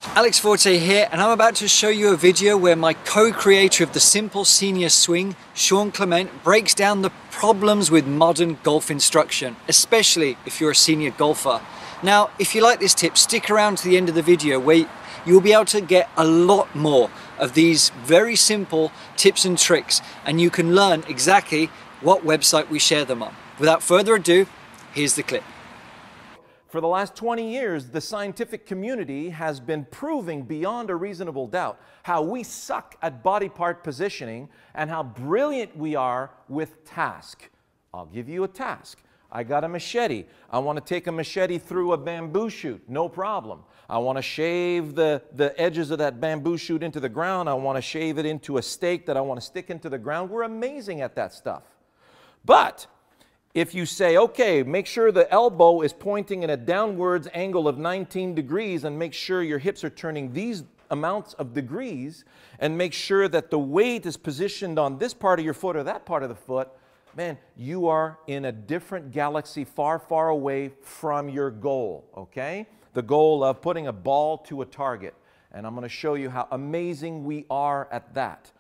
Alex Forte here, and I'm about to show you a video where my co-creator of the Simple Senior Swing, Sean Clement, breaks down the problems with modern golf instruction, especially if you're a senior golfer. Now, if you like this tip, stick around to the end of the video where you'll be able to get a lot more of these very simple tips and tricks, and you can learn exactly what website we share them on. Without further ado, here's the clip. For the last 20 years, the scientific community has been proving beyond a reasonable doubt how we suck at body part positioning and how brilliant we are with task. I'll give you a task. I got a machete. I want to take a machete through a bamboo shoot. No problem. I want to shave the edges of that bamboo shoot into the ground. I want to shave it into a stake that I want to stick into the ground. We're amazing at that stuff. But if you say, okay, make sure the elbow is pointing in a downwards angle of 19 degrees and make sure your hips are turning these amounts of degrees and make sure that the weight is positioned on this part of your foot or that part of the foot, man, you are in a different galaxy far, far away from your goal, okay? The goal of putting a ball to a target. And I'm going to show you how amazing we are at that.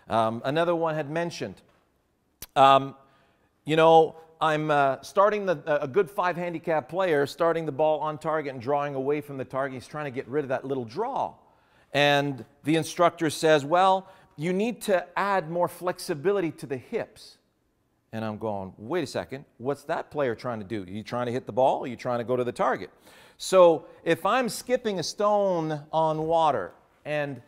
Another one had mentioned, I'm starting a good 5 handicap player, starting the ball on target and drawing away from the target. He's trying to get rid of that little draw. And the instructor says, well, you need to add more flexibility to the hips. And I'm going, wait a second, what's that player trying to do? Are you trying to hit the ball? Or are you trying to go to the target? So if I'm skipping a stone on water, and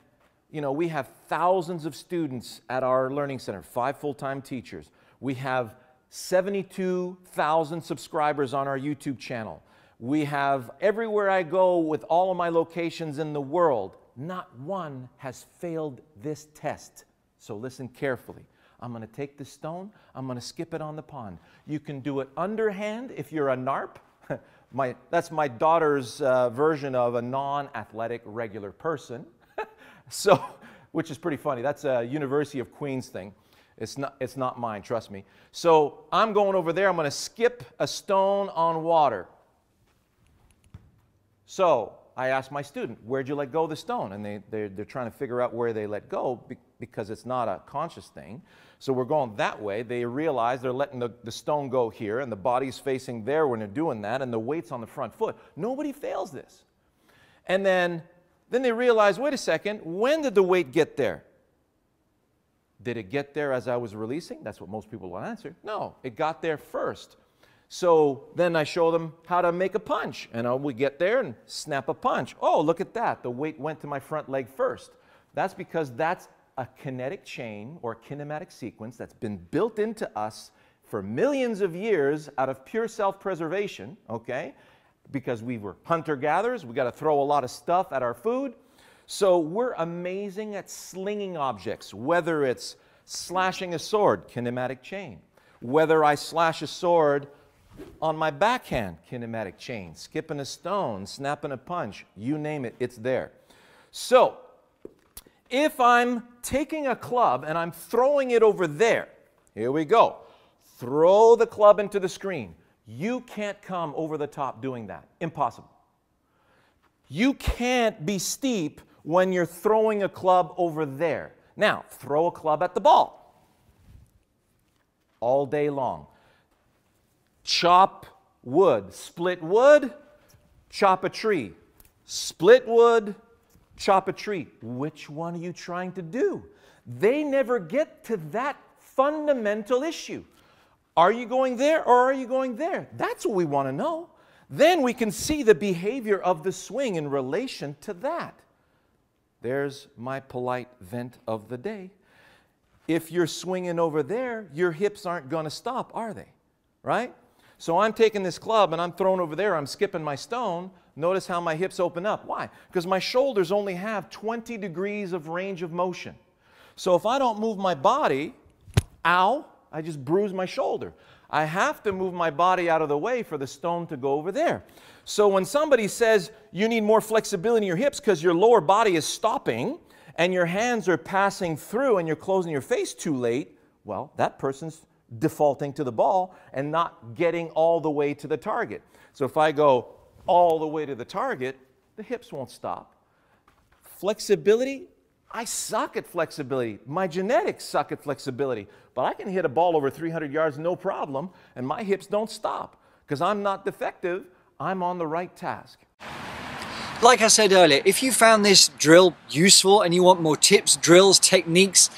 we have thousands of students at our learning center, 5 full-time teachers. We have 72,000 subscribers on our YouTube channel. We have everywhere I go with all of my locations in the world, not one has failed this test. So listen carefully. I'm going to take the stone, I'm going to skip it on the pond. You can do it underhand if you're a NARP. That's my daughter's version of a non-athletic regular person. Which is pretty funny. That's a University of Queens thing. It's not mine, trust me. So I'm going over there. I'm going to skip a stone on water. So I asked my student, where'd you let go of the stone? And they're trying to figure out where they let go because it's not a conscious thing. So we're going that way. They realize they're letting the stone go here, and the body's facing there when they're doing that, and the weight's on the front foot. Nobody fails this. And then they realize, wait a second, when did the weight get there? Did it get there as I was releasing? That's what most people will answer. No, it got there first. So then I show them how to make a punch. And we get there and snap a punch. Oh, look at that. The weight went to my front leg first. That's because that's a kinetic chain or kinematic sequence that's been built into us for millions of years out of pure self-preservation, okay? Because we were hunter-gatherers. We got to throw a lot of stuff at our food. So we're amazing at slinging objects, whether it's slashing a sword, kinematic chain. Whether I slash a sword on my backhand, kinematic chain. Skipping a stone, snapping a punch, you name it, it's there. So if I'm taking a club and I'm throwing it over there, here we go. Throw the club into the screen. You can't come over the top doing that. Impossible. You can't be steep when you're throwing a club over there. Now, throw a club at the ball all day long. Chop wood, split wood, chop a tree. Split wood, chop a tree. Which one are you trying to do? They never get to that fundamental issue. Are you going there or are you going there? That's what we want to know. Then we can see the behavior of the swing in relation to that. There's my polite vent of the day. If you're swinging over there, your hips aren't going to stop, are they? Right? So I'm taking this club and I'm throwing over there. I'm skipping my stone. Notice how my hips open up. Why? Because my shoulders only have 20 degrees of range of motion. So if I don't move my body, ow, I just bruise my shoulder. I have to move my body out of the way for the stone to go over there. So when somebody says you need more flexibility in your hips because your lower body is stopping and your hands are passing through and you're closing your face too late, well, that person's defaulting to the ball and not getting all the way to the target. So if I go all the way to the target, the hips won't stop. Flexibility? I suck at flexibility. My genetics suck at flexibility. But I can hit a ball over 300 yards no problem, and my hips don't stop because I'm not defective. I'm on the right task. Like I said earlier, if you found this drill useful and you want more tips, drills, techniques,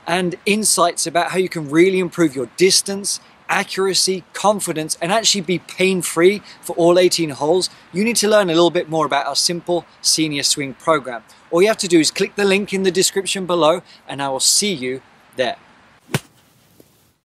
and insights about how you can really improve your distance, accuracy, confidence, and actually be pain-free for all 18 holes, you need to learn a little bit more about our simple senior swing program. All you have to do is click the link in the description below, and I will see you there.